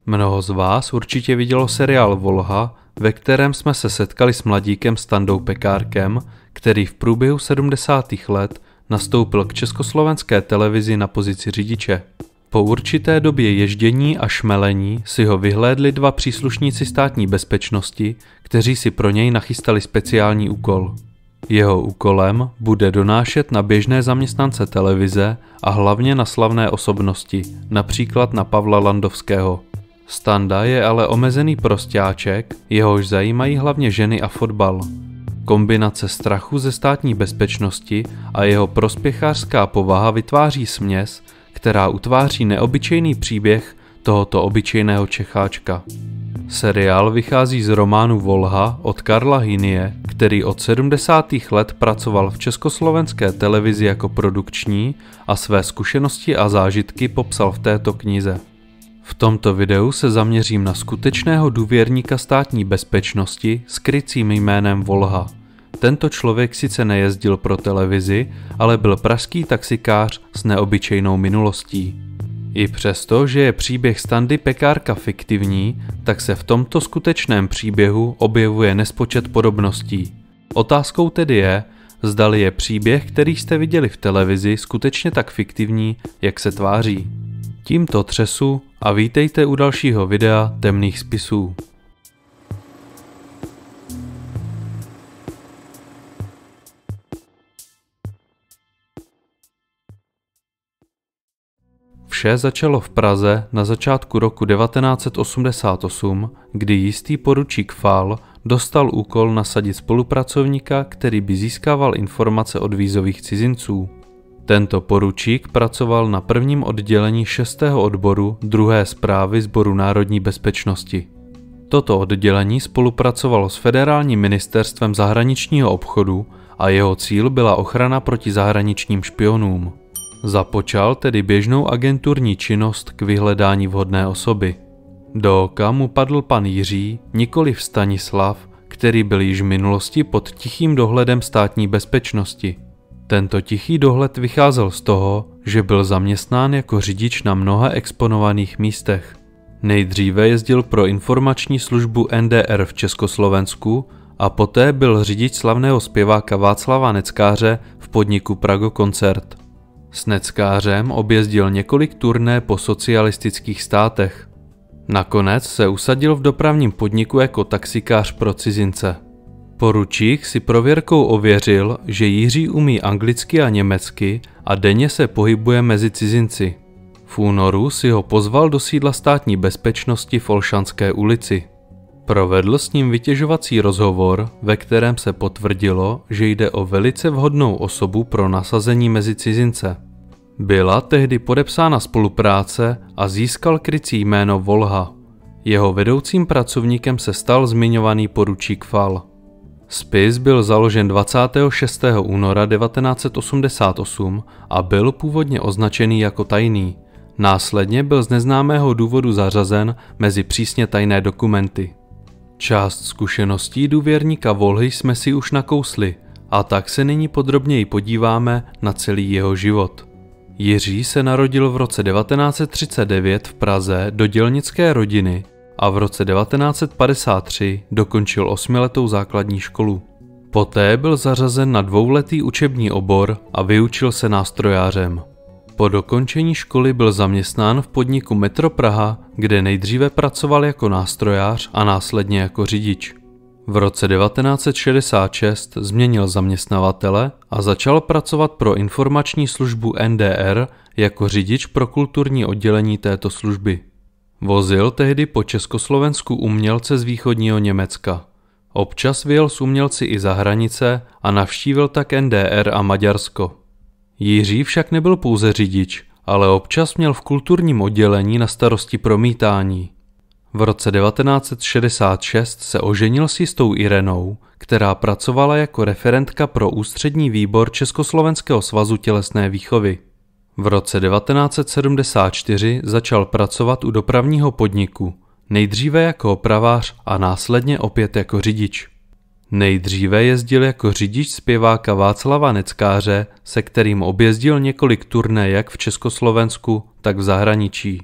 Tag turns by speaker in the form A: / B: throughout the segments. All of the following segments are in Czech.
A: Mnoho z vás určitě vidělo seriál Volha, ve kterém jsme se setkali s mladíkem Standou Pekárkem, který v průběhu 70. let nastoupil k československé televizi na pozici řidiče. Po určité době ježdění a šmelení si ho vyhlédli dva příslušníci státní bezpečnosti, kteří si pro něj nachystali speciální úkol. Jeho úkolem bude donášet na běžné zaměstnance televize a hlavně na slavné osobnosti, například na Pavla Landovského. Standa je ale omezený prosťáček, jehož zajímají hlavně ženy a fotbal. Kombinace strachu ze státní bezpečnosti a jeho prospěchářská povaha vytváří směs, která utváří neobyčejný příběh tohoto obyčejného Čecháčka. Seriál vychází z románu Volha od Karla Hynie, který od 70. let pracoval v československé televizi jako produkční a své zkušenosti a zážitky popsal v této knize. V tomto videu se zaměřím na skutečného důvěrníka státní bezpečnosti s krycím jménem Volha. Tento člověk sice nejezdil pro televizi, ale byl pražský taxikář s neobyčejnou minulostí. I přesto, že je příběh Standy Pekárka fiktivní, tak se v tomto skutečném příběhu objevuje nespočet podobností. Otázkou tedy je, zdali je příběh, který jste viděli v televizi, skutečně tak fiktivní, jak se tváří. Tímto třesu a vítejte u dalšího videa Temných spisů. Vše začalo v Praze na začátku roku 1988, kdy jistý poručík Fál dostal úkol nasadit spolupracovníka, který by získával informace od vízových cizinců. Tento poručík pracoval na prvním oddělení 6. odboru 2. správy Sboru národní bezpečnosti. Toto oddělení spolupracovalo s Federálním ministerstvem zahraničního obchodu a jeho cíl byla ochrana proti zahraničním špionům. Započal tedy běžnou agenturní činnost k vyhledání vhodné osoby. Do oka mu padl pan Jiří, nikoliv Stanislav, který byl již v minulosti pod tichým dohledem státní bezpečnosti. Tento tichý dohled vycházel z toho, že byl zaměstnán jako řidič na mnoha exponovaných místech. Nejdříve jezdil pro informační službu NDR v Československu a poté byl řidič slavného zpěváka Václava Neckáře v podniku Prago Koncert. S Neckářem objezdil několik turné po socialistických státech. Nakonec se usadil v dopravním podniku jako taxikář pro cizince. Poručík si prověrkou ověřil, že Jiří umí anglicky a německy a denně se pohybuje mezi cizinci. V únoru si ho pozval do sídla státní bezpečnosti v Olšanské ulici. Provedl s ním vytěžovací rozhovor, ve kterém se potvrdilo, že jde o velice vhodnou osobu pro nasazení mezi cizince. Byla tehdy podepsána spolupráce a získal krycí jméno Volha. Jeho vedoucím pracovníkem se stal zmiňovaný poručík Fal. Spis byl založen 26. února 1988 a byl původně označený jako tajný. Následně byl z neznámého důvodu zařazen mezi přísně tajné dokumenty. Část zkušeností důvěrníka Volhy jsme si už nakousli, a tak se nyní podrobněji podíváme na celý jeho život. Jiří se narodil v roce 1939 v Praze do dělnické rodiny a v roce 1953 dokončil 8letou základní školu. Poté byl zařazen na 2letý učební obor a vyučil se nástrojářem. Po dokončení školy byl zaměstnán v podniku Metro Praha, kde nejdříve pracoval jako nástrojář a následně jako řidič. V roce 1966 změnil zaměstnavatele a začal pracovat pro informační službu NDR jako řidič pro kulturní oddělení této služby. Vozil tehdy po Československu umělce z východního Německa. Občas vyjel s umělci i za hranice a navštívil tak NDR a Maďarsko. Jiří však nebyl pouze řidič, ale občas měl v kulturním oddělení na starosti promítání. V roce 1966 se oženil s jistou Irenou, která pracovala jako referentka pro ústřední výbor Československého svazu tělesné výchovy. V roce 1974 začal pracovat u dopravního podniku, nejdříve jako opravář a následně opět jako řidič. Nejdříve jezdil jako řidič zpěváka Václava Neckáře, se kterým objezdil několik turné jak v Československu, tak v zahraničí.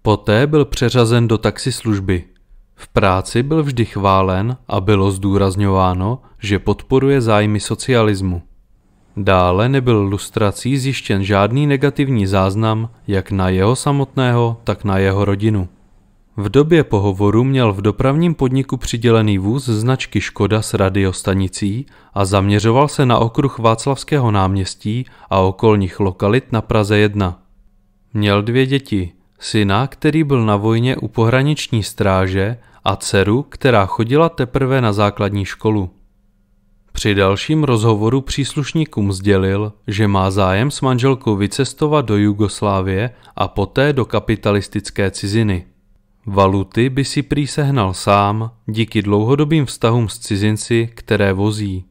A: Poté byl přeřazen do taxislužby. V práci byl vždy chválen a bylo zdůrazňováno, že podporuje zájmy socialismu. Dále nebyl lustrací zjištěn žádný negativní záznam jak na jeho samotného, tak na jeho rodinu. V době pohovoru měl v dopravním podniku přidělený vůz značky Škoda s radiostanicí a zaměřoval se na okruh Václavského náměstí a okolních lokalit na Praze 1. Měl 2 děti, syna, který byl na vojně u pohraniční stráže, a dceru, která chodila teprve na základní školu. Při dalším rozhovoru příslušníkům sdělil, že má zájem s manželkou vycestovat do Jugoslávie a poté do kapitalistické ciziny. Valuty by si prý sehnal sám díky dlouhodobým vztahům s cizinci, které vozí.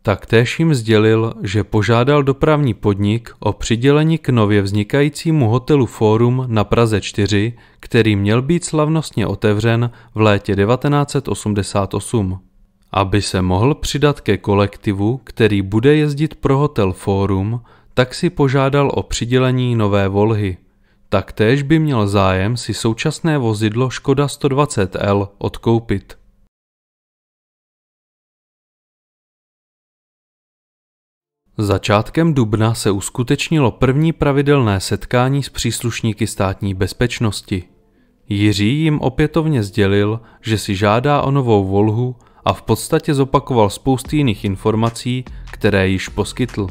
A: Taktéž jim sdělil, že požádal dopravní podnik o přidělení k nově vznikajícímu hotelu Fórum na Praze 4, který měl být slavnostně otevřen v létě 1988. Aby se mohl přidat ke kolektivu, který bude jezdit pro hotel Fórum, tak si požádal o přidělení nové Volhy. Taktéž by měl zájem si současné vozidlo Škoda 120L odkoupit. Začátkem dubna se uskutečnilo první pravidelné setkání s příslušníky státní bezpečnosti. Jiří jim opětovně sdělil, že si žádá o novou Volhu a v podstatě zopakoval spousty jiných informací, které již poskytl.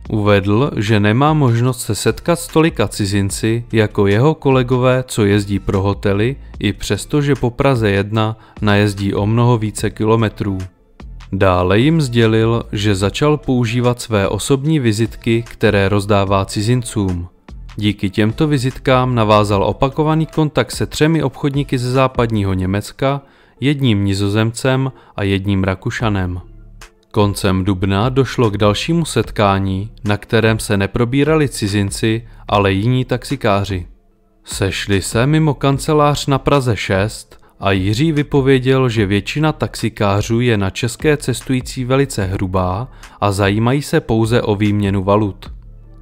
A: Uvedl, že nemá možnost se setkat s tolika cizinci jako jeho kolegové, co jezdí pro hotely, i přesto, že po Praze 1 najezdí o mnoho více kilometrů. Dále jim sdělil, že začal používat své osobní vizitky, které rozdává cizincům. Díky těmto vizitkám navázal opakovaný kontakt se 3 obchodníky ze západního Německa, 1 Nizozemcem a 1 Rakušanem. Koncem dubna došlo k dalšímu setkání, na kterém se neprobírali cizinci, ale jiní taxikáři. Sešli se mimo kancelář na Praze 6 a Jiří vypověděl, že většina taxikářů je na české cestující velice hrubá a zajímají se pouze o výměnu valut.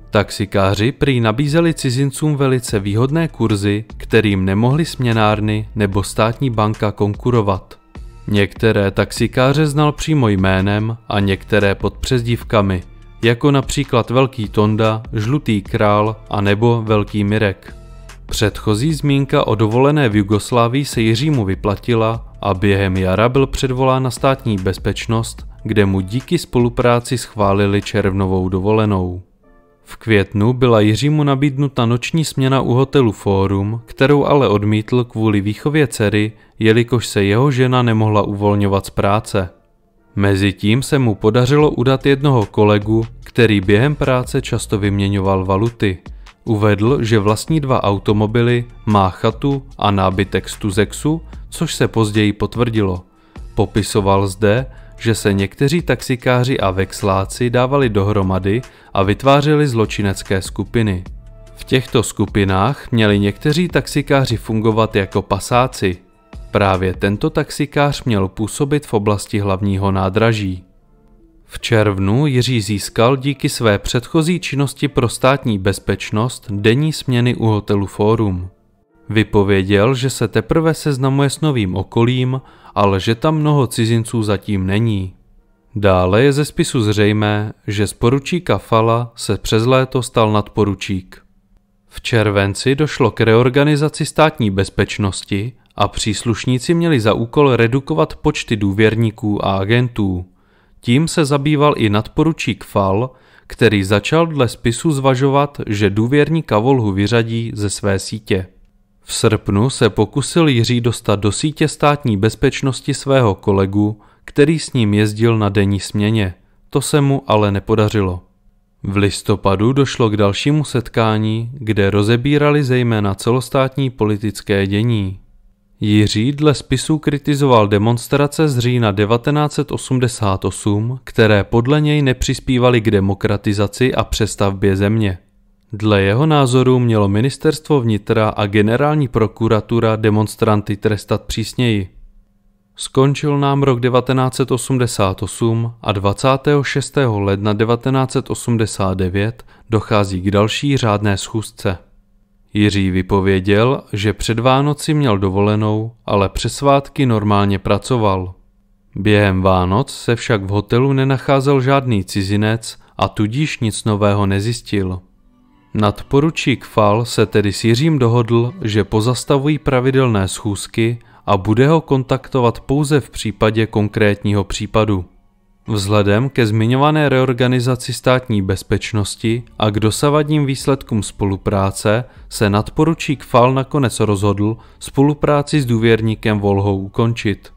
A: Taxikáři prý nabízeli cizincům velice výhodné kurzy, kterým nemohly směnárny nebo státní banka konkurovat. Některé taxikáře znal přímo jménem a některé pod přezdívkami, jako například Velký Tonda, Žlutý král a nebo Velký Mirek. Předchozí zmínka o dovolené v Jugoslávii se Jiřímu vyplatila a během jara byl předvolán na státní bezpečnost, kde mu díky spolupráci schválili červnovou dovolenou. V květnu byla Jiřímu nabídnuta noční směna u hotelu Fórum, kterou ale odmítl kvůli výchově dcery, jelikož se jeho žena nemohla uvolňovat z práce. Mezitím se mu podařilo udat jednoho kolegu, který během práce často vyměňoval valuty. Uvedl, že vlastní 2 automobily, má chatu a nábytek z Tuzexu, což se později potvrdilo. Popisoval zde, že se někteří taxikáři a vexláci dávali dohromady a vytvářeli zločinecké skupiny. V těchto skupinách měli někteří taxikáři fungovat jako pasáci. Právě tento taxikář měl působit v oblasti hlavního nádraží. V červnu Jiří získal díky své předchozí činnosti pro státní bezpečnost denní směny u hotelu Fórum. Vypověděl, že se teprve seznamuje s novým okolím, ale že tam mnoho cizinců zatím není. Dále je ze spisu zřejmé, že z poručíka Fala se přes léto stal nadporučík. V červenci došlo k reorganizaci státní bezpečnosti a příslušníci měli za úkol redukovat počty důvěrníků a agentů. Tím se zabýval i nadporučík Fal, který začal dle spisu zvažovat, že důvěrníka Volhu vyřadí ze své sítě. V srpnu se pokusil Jiří dostat do sítě státní bezpečnosti svého kolegu, který s ním jezdil na denní směně. To se mu ale nepodařilo. V listopadu došlo k dalšímu setkání, kde rozebírali zejména celostátní politické dění. Jiří dle spisu kritizoval demonstrace z října 1988, které podle něj nepřispívaly k demokratizaci a přestavbě země. Dle jeho názoru mělo ministerstvo vnitra a generální prokuratura demonstranty trestat přísněji. Skončil nám rok 1988 a 26. ledna 1989 dochází k další řádné schůzce. Jiří vypověděl, že před Vánoci měl dovolenou, ale přes svátky normálně pracoval. Během Vánoc se však v hotelu nenacházel žádný cizinec a tudíž nic nového nezjistil. Nadporučík Fall se tedy s Jiřím dohodl, že pozastavují pravidelné schůzky a bude ho kontaktovat pouze v případě konkrétního případu. Vzhledem ke zmiňované reorganizaci státní bezpečnosti a k dosavadním výsledkům spolupráce se nadporučík Fall nakonec rozhodl spolupráci s důvěrníkem Volhou ukončit.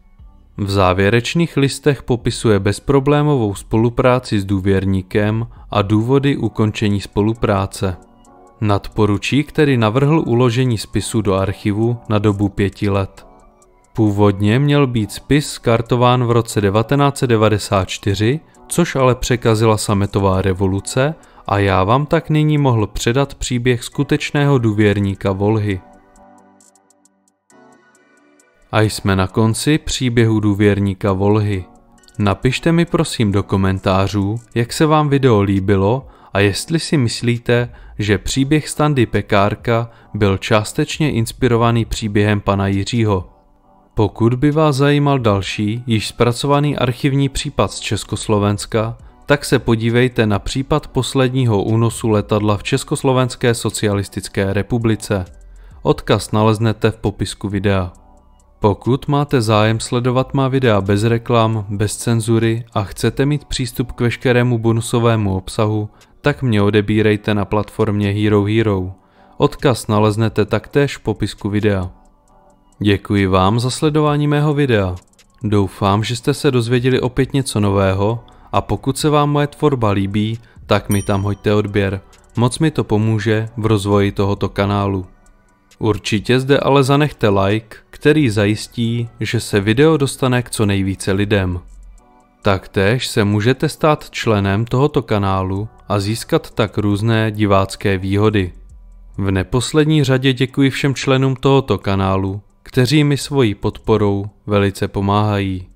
A: V závěrečných listech popisuje bezproblémovou spolupráci s důvěrníkem a důvody ukončení spolupráce. Nadporučík tedy navrhl uložení spisu do archivu na dobu 5 let. Původně měl být spis skartován v roce 1994, což ale překazila sametová revoluce a já vám tak nyní mohl předat příběh skutečného důvěrníka Volhy. A jsme na konci příběhu důvěrníka Volhy. Napište mi prosím do komentářů, jak se vám video líbilo a jestli si myslíte, že příběh Standy Pekárka byl částečně inspirovaný příběhem pana Jiřího. Pokud by vás zajímal další, již zpracovaný archivní případ z Československa, tak se podívejte na případ posledního únosu letadla v Československé socialistické republice. Odkaz naleznete v popisku videa. Pokud máte zájem sledovat má videa bez reklam, bez cenzury a chcete mít přístup k veškerému bonusovému obsahu, tak mě odebírejte na platformě Hero Hero. Odkaz naleznete taktéž v popisku videa. Děkuji vám za sledování mého videa. Doufám, že jste se dozvěděli opět něco nového a pokud se vám moje tvorba líbí, tak mi tam hoďte odběr. Moc mi to pomůže v rozvoji tohoto kanálu. Určitě zde ale zanechte like, který zajistí, že se video dostane k co nejvíce lidem. Taktéž se můžete stát členem tohoto kanálu a získat tak různé divácké výhody. V neposlední řadě děkuji všem členům tohoto kanálu, kteří mi svojí podporou velice pomáhají.